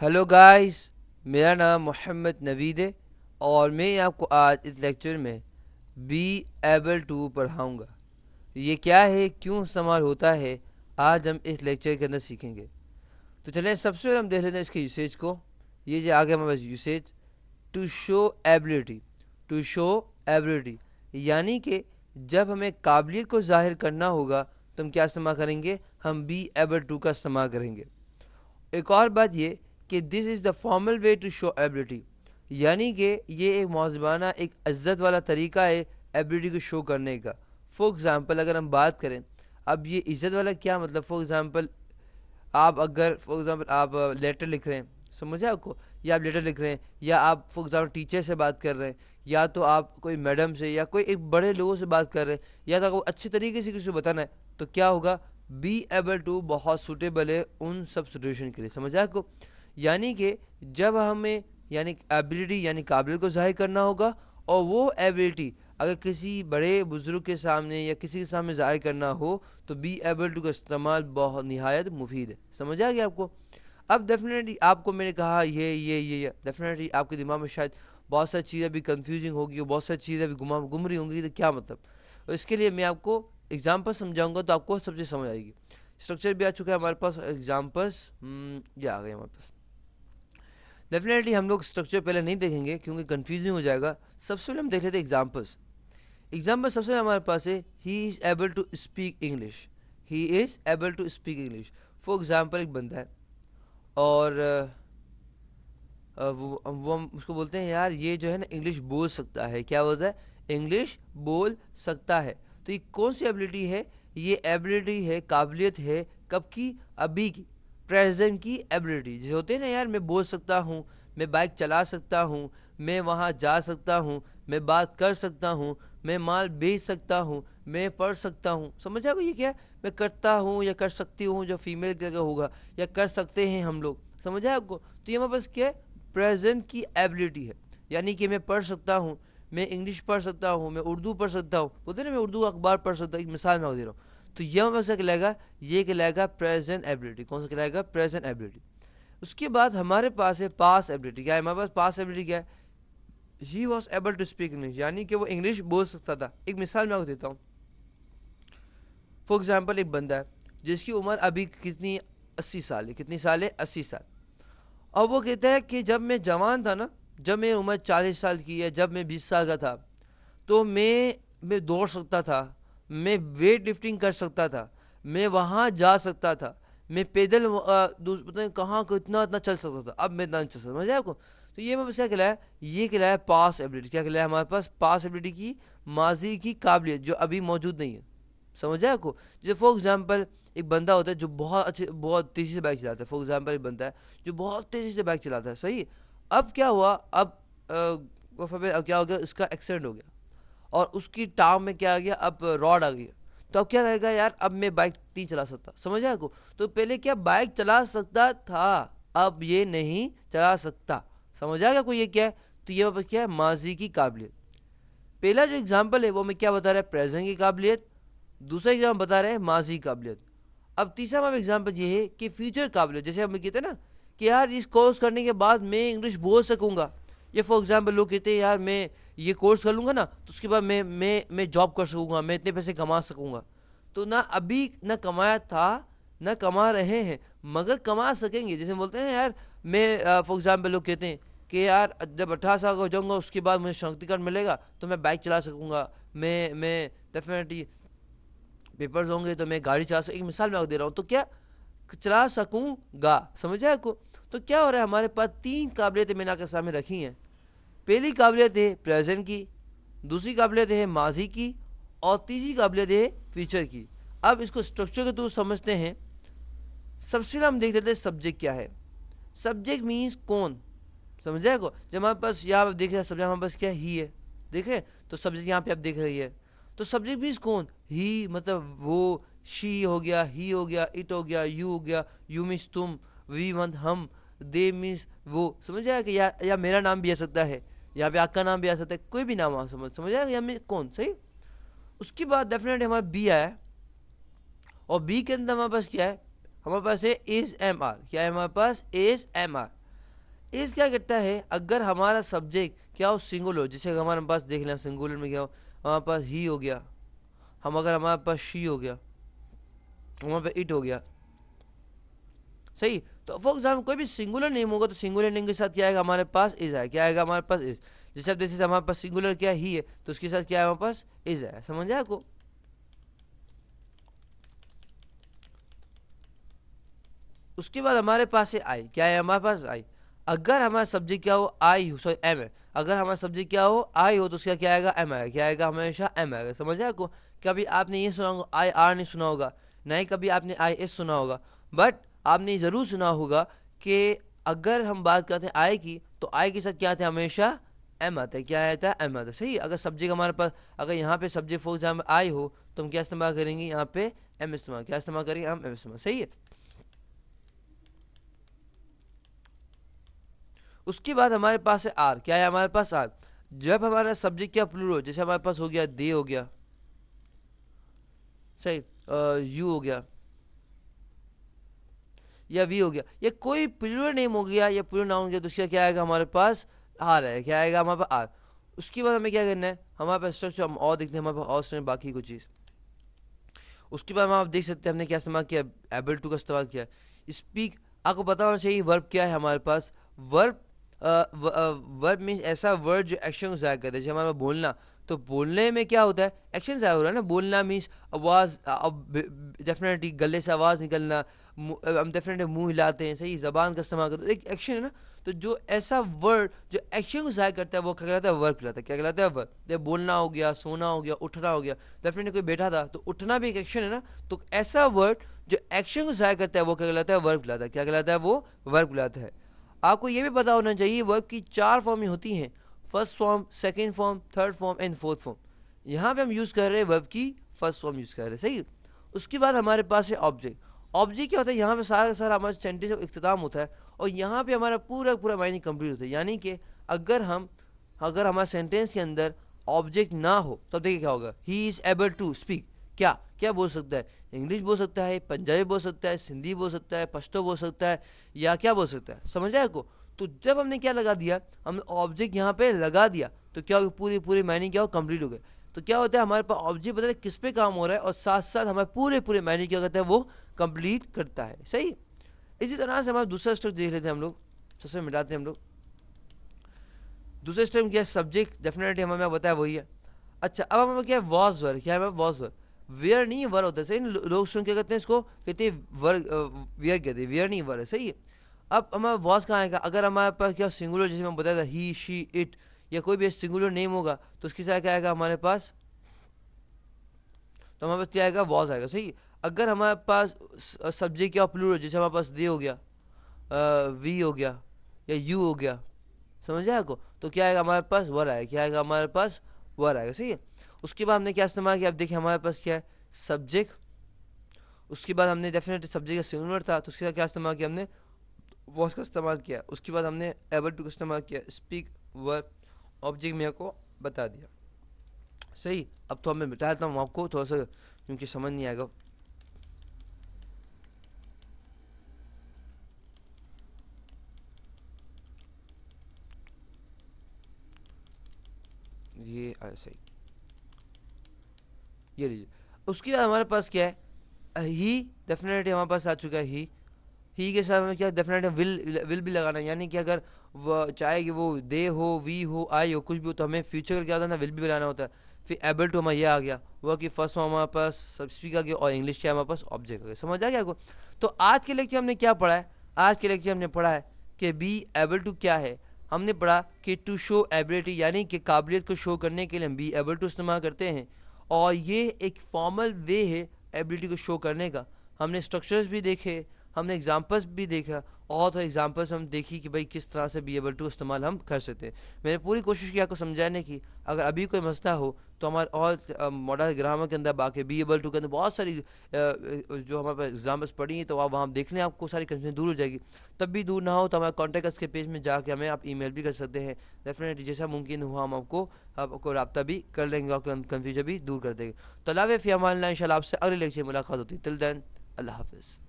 Hello guys, मेरा नाम मोहम्मद नवीद है और मैं आपको आज इस लेक्चर में बी एबल टू पढ़ाऊँगा। ये क्या है, क्यों इस्तेमाल होता है, आज हम इस लेक्चर के अंदर सीखेंगे। तो चलें, सबसे पहले हम देख लेते हैं इसके यूसेज को। ये जो आगे हमारे पास usage, to show ability. To show ability यानी कि जब हमें काबिलियत को जाहिर करना होगा तो हम क्या इस्तेमाल करेंगे, हम बी एबल टू का इस्तेमाल करेंगे। एक और बात ये कि this is the formal way to show ability, यानी कि ये एक मौजबाना एक इज्जत वाला तरीका है एबिलिटी को शो करने का। फॉर एग्ज़ाम्पल अगर हम बात करें, अब ये इज्जत वाला क्या मतलब, फॉर एग्ज़ाम्पल आप लेटर लिख रहे हैं, समझे आपको, या आप लेटर लिख रहे हैं, या आप फॉर एग्जाम्पल टीचर से बात कर रहे हैं, या तो आप कोई मैडम से या कोई एक बड़े लोगों से बात कर रहे हैं, या तो आपको अच्छे तरीके से किसी को बताना है, तो क्या होगा, बी एबल टू बहुत सूटेबल है उन सब सिचुएशन के लिए। समझा आपको, यानी कि जब हमें यानी एबिलिटी यानी काबिलियत को जाहिर करना होगा, और वो एबिलिटी अगर किसी बड़े बुजुर्ग के सामने या किसी के सामने जाहिर करना हो तो बी एबल टू का इस्तेमाल बहुत निहायत मुफीद है। समझ आ गया आपको। अब डेफिनेटली आपको मैंने कहा ये डेफिनेटली आपके दिमाग में शायद बहुत सारी चीज़ें भी कंफ्यूजिंग होगी और बहुत सारी चीज़ें भी गुम रही होंगी, तो क्या मतलब। तो इसके लिए मैं आपको एग्जाम्पल समझाऊंगा तो आपको सब चीज़ समझ आएगी। स्ट्रक्चर भी आ चुका है हमारे पास, एग्जाम्पल्स ये आ गए हमारे पास। डेफिनेटली हम लोग स्ट्रक्चर पहले नहीं देखेंगे क्योंकि कंफ्यूजिंग हो जाएगा। सबसे पहले हम देख लेते हैं एग्जाम्पल्स। एग्जाम्पल सबसे पहले हमारे पास है, he is able to speak English. He is able to speak English. For example एक बंदा है और वो हम उसको बोलते हैं, यार ये जो है ना इंग्लिश बोल सकता है। क्या बोलता है, इंग्लिश बोल सकता है। तो ये कौन सी एबिलिटी है, ये एबिलिटी है, काबिलियत है कब की, अभी की, प्रेजेंट की एबिलिटी। जैसे होते हैं ना, यार मैं बोल सकता हूँ, मैं बाइक चला सकता हूँ, मैं वहाँ जा सकता हूँ, मैं बात कर सकता हूँ, मैं माल बेच सकता हूँ, मैं पढ़ सकता हूँ। समझ आओ ये क्या है, मैं करता हूँ या कर सकती हूँ, जो फीमेल का होगा, या कर सकते हैं हम लोग। समझ आया आपको। तो ये हमारे पास क्या है, प्रेजेंट की एबिलिटी है। यानी कि मैं पढ़ सकता हूँ, मैं इंग्लिश पढ़ सकता हूँ, मैं उर्दू पढ़ सकता हूँ, बोलते ना मैं उर्दू अखबार पढ़ सकता हूँ, एक मिसाल मैं दे रहा हूँ। तो यह हमारे कहलाएगा, ये कहलाएगा प्रेजेंट एबिलिटी। कौन सा कहलाएगा, प्रेजेंट एबिलिटी। उसके बाद हमारे पास है पास एबिलिटी। क्या है हमारे पास पास एबिलिटी, क्या है, he was able to speak English, यानी कि वो इंग्लिश बोल सकता था। एक मिसाल मैं आपको देता हूँ। फॉर एग्जाम्पल एक बंदा है जिसकी उम्र अभी कितनी, 80 साल है। कितनी साल है, 80 साल। और वो कहता है कि जब मैं जवान था ना, जब मेरी उम्र 40 साल की है, जब मैं 20 साल का था, तो मैं दौड़ सकता था, मैं वेट लिफ्टिंग कर सकता था, मैं वहाँ जा सकता था, मैं पैदल पता नहीं कहाँ को इतना इतना चल सकता था। अब मैं इतना नहीं चल सकता। समझ आपको। तो ये मैं क्या कहलाया, ये कहलाया पास एबिलिटी। क्या कहलाया हमारे पास, पास एबिलिटी की माजी की काबिलियत जो अभी मौजूद नहीं है। समझ आया आपको। जैसे फॉर एग्जाम्पल एक बंदा होता है जो बहुत अच्छे बहुत तेज़ी से बाइक चलाता है। फॉर एग्जाम्पल एक बंदा है जो बहुत तेज़ी से बाइक चलाता है, सही। अब क्या हुआ, अब क्या हो गया, उसका एक्सीडेंट हो गया और उसकी टांग में क्या आ गया, अब रॉड आ गई। तो अब क्या करेगा, यार अब मैं बाइक नहीं चला सकता। समझ आया आपको। तो पहले क्या बाइक चला सकता था, अब ये नहीं चला सकता। समझ आ गया आपको ये क्या है। तो ये वापस क्या है, माजी की काबिलियत। पहला जो एग्जाम्पल है वो मैं क्या बता रहा है, प्रेजेंट की काबिलियत। दूसरा एग्जाम्पल बता रहे हैं माजी की काबिलियत। अब तीसरा हमारा एग्जाम्पल ये है कि फ्यूचर काबिलियत। जैसे हम कहते हैं ना कि यार इस कोर्स करने के बाद मैं इंग्लिश बोल सकूंगा। ये फॉर एग्जाम्पल लोग कहते हैं, यार मैं ये कोर्स कर लूंगा ना तो उसके बाद मैं जॉब कर सकूंगा, मैं इतने पैसे कमा सकूंगा। तो ना अभी ना कमाया था, ना कमा रहे हैं, मगर कमा सकेंगे। जैसे बोलते हैं यार, मैं फॉर एग्जाम्पल लोग कहते हैं कि यार जब 18 साल का हो जाऊंगा उसके बाद मुझे शनाख्ती कार्ड मिलेगा तो मैं बाइक चला सकूंगा, मैं डेफिनेटली पेपर्स होंगे तो मैं गाड़ी चला सकूँ। एक मिसाल मैं आपको दे रहा हूँ। तो क्या चला सकूंगा। समझ आया आपको। तो क्या हो रहा है, हमारे पास तीन काबिलियतें मैंने आपके सामने रखी हैं। पहली काबिलियत है प्रेजेंट की, दूसरी काबिलियत है माजी की, और तीसरी काबिलियत है फ्यूचर की। अब इसको स्ट्रक्चर के थ्रू समझते हैं। सबसे पहले हम देख लेते हैं सब्जेक्ट क्या है। सब्जेक्ट मीन्स कौन। समझ आए को। जब हमारे पास यहाँ पर देख रहे हैं सब्जेक्ट, हमारे पास क्या ही है, देख रहे हैं। तो सब्जेक्ट यहाँ पे आप देख रही है। तो सब्जेक्ट मीन्स कौन, ही मतलब वो, शी हो गया, ही हो गया, इट हो गया, यू हो गया, यू मीन्स तुम, वी मीन्स हम, दे मीन्स वो। समझ आया कि या मेरा नाम भी आ सकता है, यहाँ पे आपका नाम भी आ सकता है, कोई भी नाम आ समझ आया या में कौन, सही। उसके बाद डेफिनेटली हमारा बी आया, और बी के अंदर हमारे पास क्या है, हमारे पास है एस एम आर। क्या है हमारे पास, एस एम आर। इज क्या करता है, अगर हमारा सब्जेक्ट क्या हो सिंगुलर हो, जैसे अगर हमारे पास देख लें सिंगुलर में क्या हो, हमारे पास ही हो गया, हम अगर हमारे पास शी हो गया, हमारे पास इट हो गया, सही। तो फॉर एग्जाम्पल कोई भी सिंगुलर नेम होगा तो सिंगुलर नेम के साथ क्या आएगा, हमारे पास इज है, क्या आएगा हमारे पास इज। जैसे अब जैसे हमारे पास सिंगुलर क्या ही है तो उसके साथ क्या है हमारे पास इज है, समझ आया आपको। उसके बाद हमारे पास है आई, क्या है हमारे पास आई। अगर हमारा सब्जेक्ट क्या हो आई हो, सॉरी एम है, अगर हमारा सब्जेक्ट क्या हो आई हो तो उसका क्या आएगा एम आएगा, क्या आएगा हमेशा एम आएगा, समझ आया आपको। कभी आपने ये सुना होगा आई आर नहीं सुना होगा, नहीं कभी आपने आई एस सुना होगा, बट आपने ज़रूर सुना होगा कि अगर हम बात करते हैं आई की तो आई के साथ क्या आता है हमेशा एम आता है, क्या आता है एम आता है, सही। अगर सब्जेक्ट हमारे पास, अगर यहाँ पे सब्जेक्ट फॉर एग्जाम्पल आई हो तो हम क्या इस्तेमाल करेंगे, यहाँ पे एम इस्तेमाल, क्या इस्तेमाल करेंगे हम एम इस्तेमाल, सही है। उसके बाद हमारे पास है आर, क्या है हमारे पास आर। जब हमारा सब्जेक्ट क्या प्लूरल हो, जैसे हमारे पास हो गया दे हो गया, सही, यू हो गया या वी हो गया, या कोई प्लूरल नेम हो गया या प्लूरल नाउन हो गया तो उसका क्या आएगा हमारे पास आर है, क्या आएगा हमारे पास आर। उसके बाद हमें क्या करना है, हमारे पास स्ट्रक्चर हम और देखते हैं, हमारे पास और स्ट्रक्चर बाकी कुछ चीज़। उसके बाद हम आप देख सकते हैं हमने क्या इस्तेमाल किया, एबल टू का इस्तेमाल किया। स्पीक, आपको पता होना चाहिए वर्ब क्या है हमारे पास। वर्ब, वर्ब मीन्स ऐसा वर्ड जो एक्शन को ज़ाहिर करता है, जैसे हमारे पास बोलना, तो बोलने में क्या होता है एक्शन ज़ाहिर हो रहा है ना। बोलना मीन्स आवाज़, अब डेफिनेटली गले से आवाज़ निकलना, हम डेफिनेटली मुंह हिलाते हैं, सही, ज़बान का इस्तेमाल करते हैं, एक एक्शन है ना। तो जो ऐसा वर्ड जो एक्शन को ज़ाहिर करता है वो क्या कहलाता है, वर्ब कहलाता है, क्या कहलाता है वर्ब। जैसे बोलना हो गया, सोना हो गया, उठना हो गया, डेफिनेटली कोई बैठा था तो उठना भी एक एक्शन है ना। तो ऐसा वर्ड जो एक्शन को ज़ाहिर करता है वो क्या कहलाता है, वर्ब कहलाता है, क्या कहलाता है वो वर्ब कहलाता है। आपको ये भी पता होना चाहिए वर्ब की 4 फॉर्म होती हैं, first form, second form, third form and fourth form. यहाँ पे हम यूज़ कर रहे हैं वर्ब की फर्स्ट फॉर्म यूज़ कर रहे हैं, सही। उसके बाद हमारे पास है ऑब्जेक्ट। ऑब्जेक्ट क्या होता है, यहाँ पे सारा का सारा हमारा सेंटेंस का इख्तिताम होता है और यहाँ पे हमारा पूरा पूरा मायने कंप्लीट होता है। यानी कि अगर हमारे सेंटेंस के अंदर ऑब्जेक्ट ना हो तो देखिए क्या होगा, he is able to speak, क्या क्या बोल सकता है, इंग्लिश बोल सकता है, पंजाबी बोल सकता है, सिंधी बोल सकता है, पश्तो बोल सकता है, या क्या बोल सकता है, समझ आया आपको। तो जब हमने क्या लगा दिया, हमने ऑब्जेक्ट यहाँ पे लगा दिया तो क्या हो, पूरी पूरी मायने क्या हो, कंप्लीट हो गए। तो क्या होता है हमारे पास ऑब्जेक्ट पता है किस पे काम हो रहा है और साथ साथ हमारे पूरे पूरे मायने क्या करता है वो कंप्लीट करता है, सही। इसी तरह से हमारा दूसरा स्टेप देख लेते हैं हम लोग, सबसे मिलाते हैं हम लोग। दूसरे स्टेप क्या है, सब्जेक्ट डेफिनेटली हमें बताया वही है। अच्छा, अब हमें क्या है वॉज वर्ड, क्या है हमें वॉज वर्ड, वेयर नहीं वर होता है, सही। लोग सुन क्या कहते हैं इसको, कहते हैं वर्ग, वेयर कहते हैं, वेयर नहीं वर है, सही है। अब हमारा वॉज कहाँ आएगा, अगर हमारे पास क्या सिंगुलर, जैसे मैं बताया था ही शी इट या कोई भी सिंगुलर नेम होगा तो उसके साथ क्या आएगा हमारे पास, तो हमारे पास क्या आएगा वॉज आएगा, सही। अगर हमारे पास सब्जेक्ट क्या प्लूरल, जैसे हमारे पास दे हो गया, वी हो गया या यू हो गया, समझ आया आपको, तो क्या आएगा हमारे पास वर आएगा, क्या आएगा हमारे पास वर आएगा, सही है। उसके बाद हमने क्या इस्तेमाल किया, अब देखिए हमारे पास क्या है सब्जेक्ट। उसके बाद हमने डेफिनेटली सब्जेक्ट का सिंगुलर था तो उसके साथ क्या इस्तेमाल किया, हमने वॉज का इस्तेमाल किया। उसके बाद हमने एबल टू का इस्तेमाल किया, स्पीक, वर्ब, ऑब्जेक्ट मेरे को बता दिया, सही। अब तो मैं बता देता हूँ आपको थोड़ा सा क्योंकि समझ नहीं आएगा। ये ऐसे ये लीजिए। उसके बाद हमारे पास क्या है, ही डेफिनेटली हमारे पास आ चुका है। ही के साथ में क्या डेफिनेटली विल भी लगाना है, यानी कि अगर वो चाहे कि वो दे हो, वी हो, आई हो, कुछ भी हो तो हमें फ्यूचर का क्या होता है ना, विल भी बनाना होता है। फिर एबल टू हमारा ये आ गया, वो कि फर्स्ट फॉर्म हमारे पास सब स्पीक आ गया और इंग्लिश क्या हमारे पास ऑब्जेक्ट आ गया, समझ आ गया आपको। तो आज के लेक्चर हमने क्या पढ़ा है, आज के लेक्चर हमने पढ़ा है कि बी एबल टू क्या है। हमने पढ़ा कि टू शो एबिलिटी यानी कि काबिलियत को शो करने के लिए हम बी एबल टू इस्तेमाल करते हैं और ये एक फॉर्मल वे है एबिलिटी को शो करने का। हमने स्ट्रक्चर्स भी देखे, हमने एग्जांपल्स भी देखा और तो एग्जांपल्स में हम देखी कि भाई किस तरह से बी एबल टू इस्तेमाल हम कर सकते हैं। मैंने पूरी कोशिश की आपको समझाने की। अगर अभी कोई मसला हो तो हमारे और मॉडर्न ग्रामर के अंदर बाकी बी एबल टू के अंदर बहुत सारी जो हमारे पास एग्जाम्पल्स पढ़ी हैं तो आप वहाँ देख लें, आपको सारी कंफ्यूजन दूर हो जाएगी। तब भी दूर ना हो तो हमारे कॉन्टैक्ट के पेज में जाके हमें आप ईमेल भी कर सकते हैं। डेफिनेटली जैसा मुमकिन हुआ हम आपको रब्ता भी कर लेंगे और कन्फ्यूजन भी दूर कर देंगे। तो अल्लाह फ़ी अमान अल्लाह, इंशाल्लाह आपसे अगले लेक्चर में मुलाकात होती है। टिल देन अल्लाह हाफ़िज़।